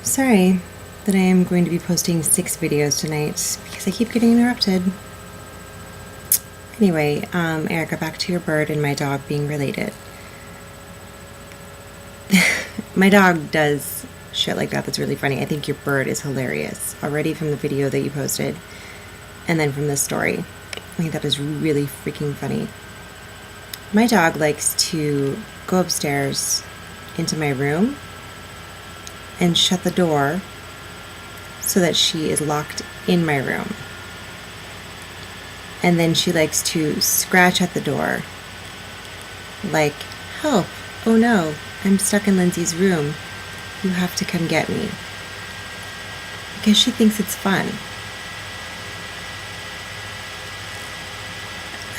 Sorry that I am going to be posting 6 videos tonight because I keep getting interrupted. Anyway, Erica, back to your bird and my dog being related. My dog does shit like that that's really funny. I think your bird is hilarious already from the video that you posted and then from this story. I think that is really freaking funny. My dog likes to go upstairs into my room and shut the door so that she is locked in my room. And then she likes to scratch at the door like, help, oh no, I'm stuck in Lindsay's room. You have to come get me. Because she thinks it's fun.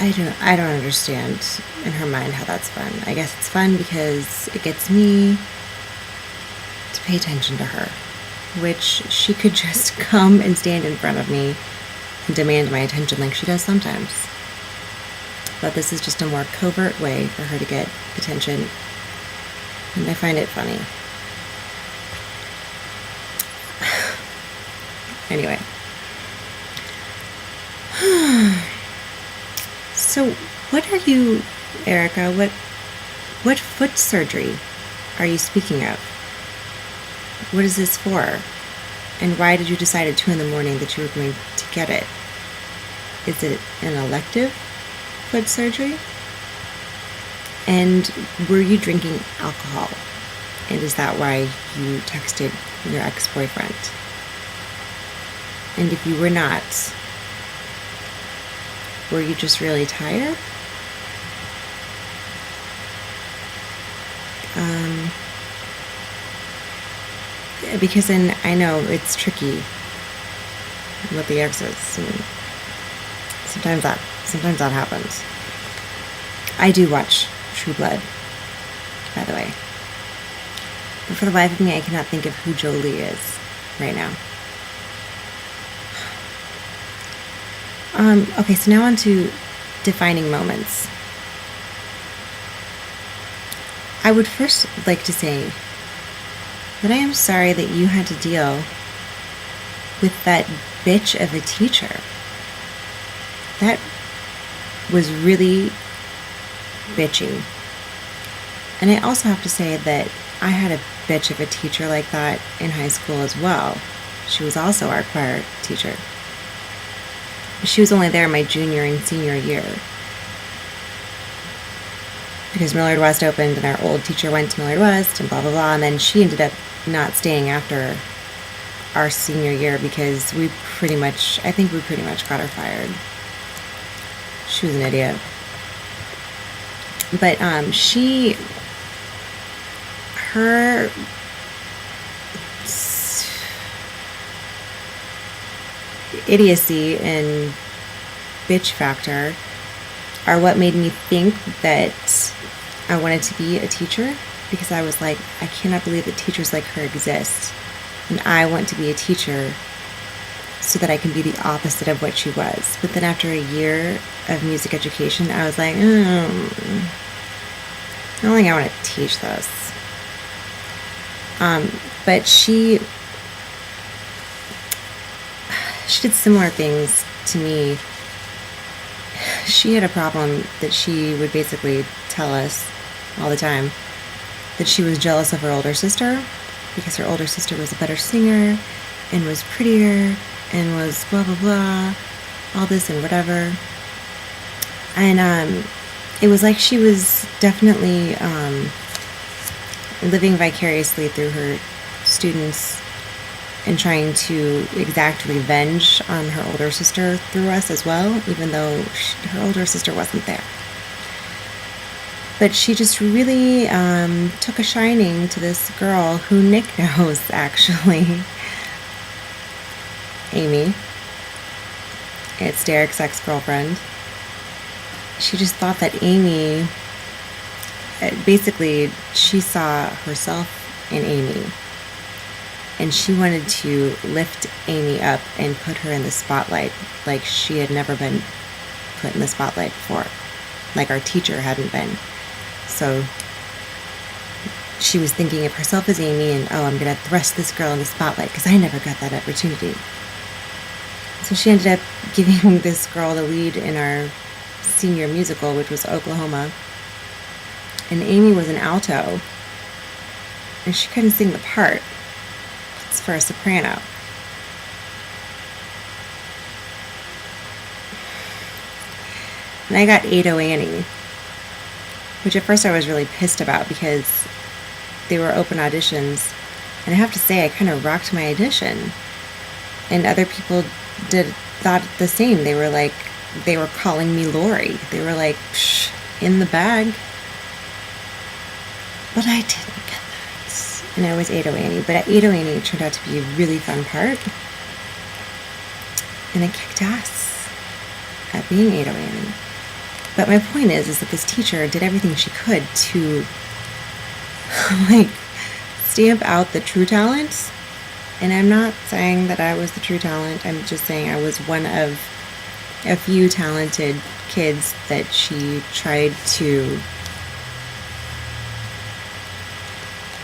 I don't understand in her mind how that's fun. I guess it's fun because it gets me to pay attention to her, which she could just come and stand in front of me and demand my attention like she does sometimes. But this is just a more covert way for her to get attention, and I find it funny. Anyway. So, what are you, Erica, what foot surgery are you speaking of? What is this for? And why did you decide at 2 in the morning that you were going to get it? Is it an elective foot surgery? And were you drinking alcohol? And is that why you texted your ex-boyfriend? And if you were not, were you just really tired? Because then I know it's tricky with the exes. And sometimes that happens. I do watch True Blood, by the way. But for the life of me, I cannot think of who Jolie is right now. Okay, so now on to defining moments. I would first like to say that I am sorry that you had to deal with that bitch of a teacher. That was really bitchy. And I also have to say that I had a bitch of a teacher like that in high school as well. She was also our choir teacher. She was only there my junior and senior year because Millard West opened and our old teacher went to Millard West and blah blah blah, and then she ended up not staying after our senior year because I think we pretty much got her fired. She was an idiot. But her idiocy and bitch factor are what made me think that I wanted to be a teacher, because I was like, I cannot believe that teachers like her exist, and I want to be a teacher so that I can be the opposite of what she was. But then after a year of music education, I was like, I don't think I want to teach this. But she did similar things to me. She had a problem that she would basically tell us all the time, that she was jealous of her older sister because her older sister was a better singer and was prettier and was blah blah blah, all this and whatever. And it was like she was definitely living vicariously through her students and trying to exact revenge on her older sister through us as well, even though her older sister wasn't there. But she just really took a shining to this girl who Nick knows, actually. Amy. It's Derek's ex-girlfriend. She just thought that Amy, basically, she saw herself in Amy. And she wanted to lift Amy up and put her in the spotlight like she had never been put in the spotlight before. Like our teacher hadn't been. So she was thinking of herself as Amy and, oh, I'm going to thrust this girl in the spotlight because I never got that opportunity. So she ended up giving this girl the lead in our senior musical, which was Oklahoma. And Amy was an alto, and she couldn't sing the part. It's for a soprano. And I got Ado Annie, which at first I was really pissed about because they were open auditions. And I have to say, I kind of rocked my audition. And other people thought the same. They were calling me Lori. They were like, psh, in the bag. But I didn't get that. And I was Ado Annie. But Ado Annie turned out to be a really fun part. And I kicked ass at being Ado Annie. But my point is that this teacher did everything she could to, like, stamp out the true talent. And I'm not saying that I was the true talent. I'm just saying I was one of a few talented kids that she tried to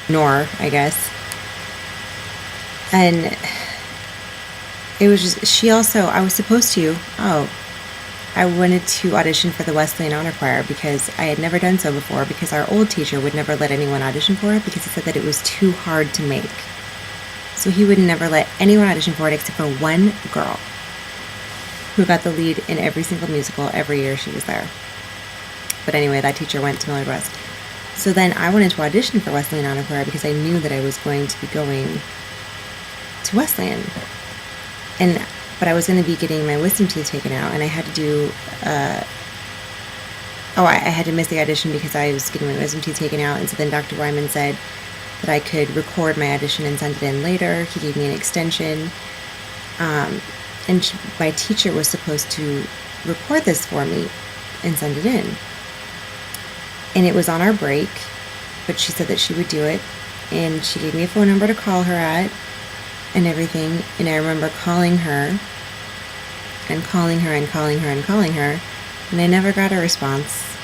ignore, I guess. And it was just, I was supposed to, I wanted to audition for the Wesleyan Honor Choir because I had never done so before, because our old teacher would never let anyone audition for it because he said that it was too hard to make. So he would never let anyone audition for it except for one girl who got the lead in every single musical every year she was there. But anyway, that teacher went to Millard West. So then I wanted to audition for Wesleyan Honor Choir because I knew that I was going to be going to Wesleyan. But I was going to be getting my wisdom teeth taken out, and I had to do, I had to miss the audition because I was getting my wisdom teeth taken out, and so then Dr. Wyman said that I could record my audition and send it in later. He gave me an extension, and my teacher was supposed to record this for me and send it in. And it was on our break, but she said that she would do it, and she gave me a phone number to call her at and everything, and I remember calling her and calling her and calling her and calling her, and I never got a response.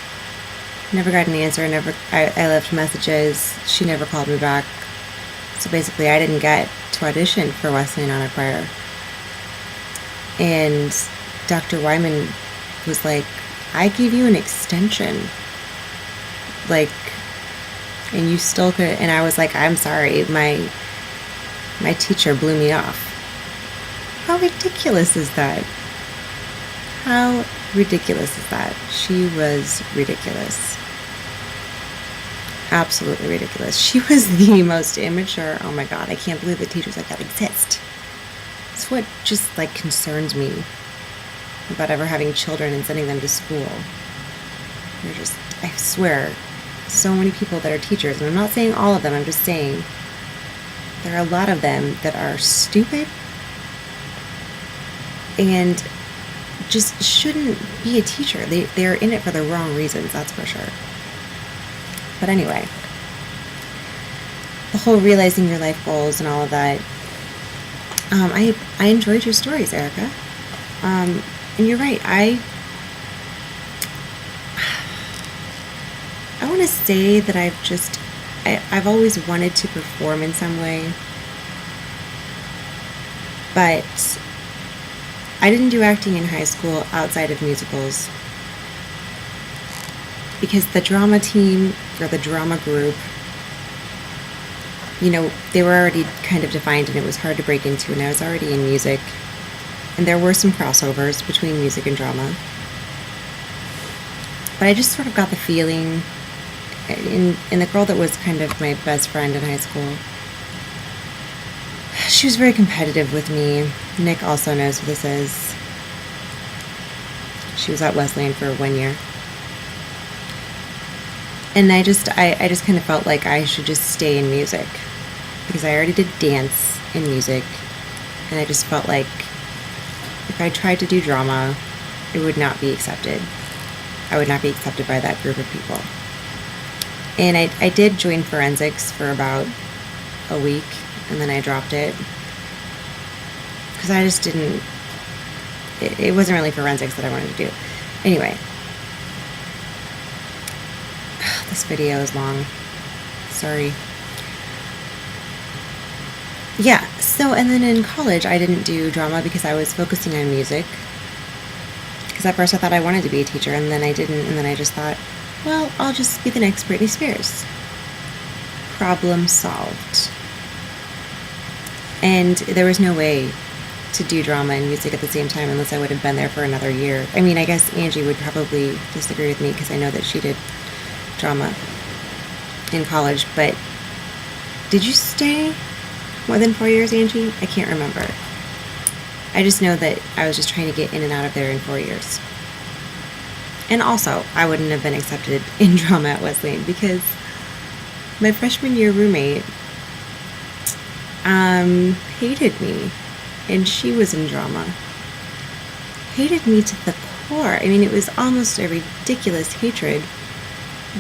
Never got an answer. I left messages. She never called me back. So basically, I didn't get to audition for Wesleyan Honor Choir. And Dr. Wyman was like, I gave you an extension. Like, and you still could. And I was like, I'm sorry. My teacher blew me off. How ridiculous is that? How ridiculous is that? She was ridiculous. Absolutely ridiculous. She was the most immature. Oh my God, I can't believe that teachers like that exist. It's what just like concerns me about ever having children and sending them to school. They're just, I swear, so many people that are teachers, and I'm not saying all of them, I'm just saying there are a lot of them that are stupid and just shouldn't be a teacher. They're in it for the wrong reasons, that's for sure. But anyway, the whole realizing your life goals and all of that, I enjoyed your stories, Erica. And you're right, I want to say that I've always wanted to perform in some way, but I didn't do acting in high school outside of musicals because the drama team or the drama group, you know, they were already kind of defined and it was hard to break into, and I was already in music, and there were some crossovers between music and drama, but I just sort of got the feeling in the girl that was kind of my best friend in high school, she was very competitive with me. Nick also knows who this is. She was at Wesleyan for 1 year. And I just kind of felt like I should just stay in music because I already did dance in music, and I just felt like if I tried to do drama, it would not be accepted. I would not be accepted by that group of people. And I did join forensics for about a week, and then I dropped it because I just didn't, it wasn't really forensics that I wanted to do. Anyway, this video is long. Sorry. Yeah, so, and then in college, I didn't do drama because I was focusing on music. Because at first I thought I wanted to be a teacher, and then I didn't, and then I just thought, well, I'll just be the next Britney Spears. Problem solved. And there was no way to do drama and music at the same time unless I would have been there for another year. I mean, I guess Angie would probably disagree with me because I know that she did drama in college, but did you stay more than 4 years, Angie? I can't remember. I just know that I was just trying to get in and out of there in 4 years. And also, I wouldn't have been accepted in drama at Wesleyan because my freshman year roommate hated me, and she was in drama. Hated me to the core. I mean, it was almost a ridiculous hatred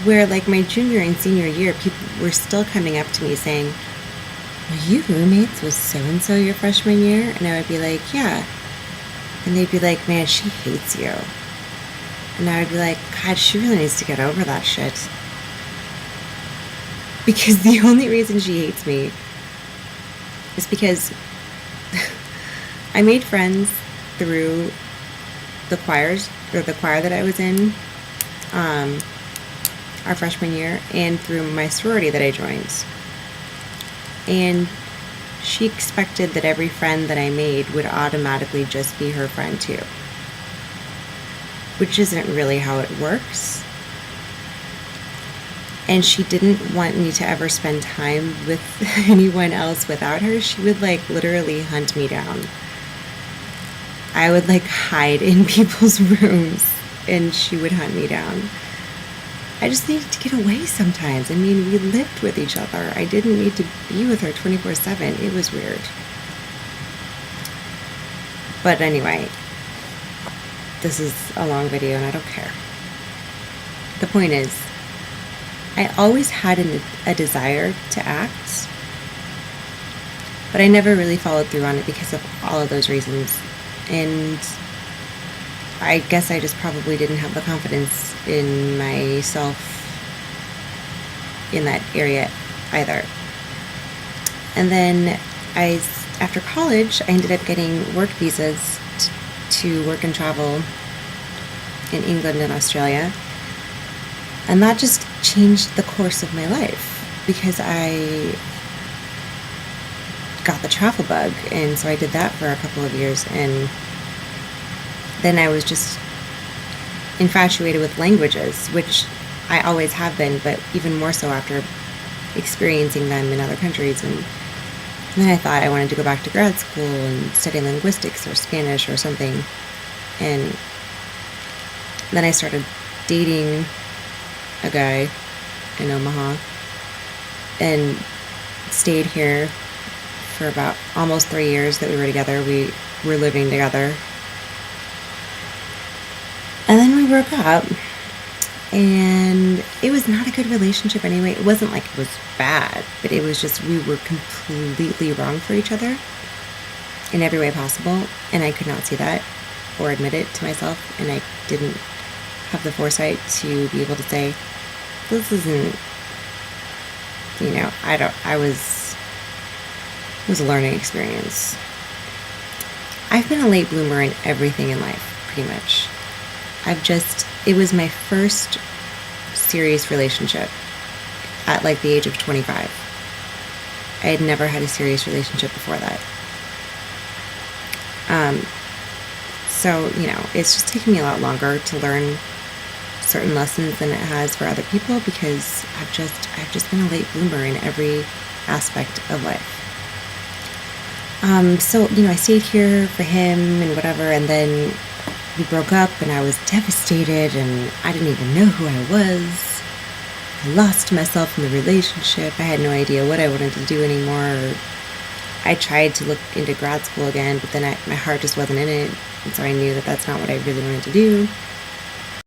where, like, my junior and senior year, people were still coming up to me saying, were you roommates with so-and-so your freshman year? And I would be like, yeah. And they'd be like, man, she hates you. And I would be like, God, she really needs to get over that shit. Because the only reason she hates me is because I made friends through the choirs, or the choir that I was in our freshman year, and through my sorority that I joined. And she expected that every friend that I made would automatically just be her friend too, which isn't really how it works. And she didn't want me to ever spend time with anyone else without her. She would, like, literally hunt me down. I would, like, hide in people's rooms and she would hunt me down. I just needed to get away sometimes. I mean, we lived with each other. I didn't need to be with her 24/7. It was weird. But anyway, this is a long video and I don't care. The point is, I always had a desire to act, but I never really followed through on it because of all of those reasons. And I guess I just probably didn't have the confidence in myself in that area either. And then after college, I ended up getting work visas to work and travel in England and Australia. And that just changed the course of my life because I got the travel bug. And so I did that for a couple of years. And then I was just infatuated with languages, which I always have been, but even more so after experiencing them in other countries. And then I thought I wanted to go back to grad school and study linguistics or Spanish or something. And then I started dating a guy in Omaha and stayed here for about almost 3 years that we were together. We were living together. And then we broke up, and it was not a good relationship anyway. It wasn't like it was bad, but it was just we were completely wrong for each other in every way possible, and I could not see that or admit it to myself, and I didn't have the foresight to be able to say, this isn't, it was a learning experience. I've been a late bloomer in everything in life, pretty much. It was my first serious relationship at like the age of 25. I had never had a serious relationship before that. So, it's just taking me a lot longer to learn certain lessons than it has for other people because I've just been a late bloomer in every aspect of life. So, I stayed here for him and whatever, and then we broke up and I was devastated and I didn't even know who I was. I lost myself in the relationship. I had no idea what I wanted to do anymore. I tried to look into grad school again, but then my heart just wasn't in it. And so I knew that that's not what I really wanted to do.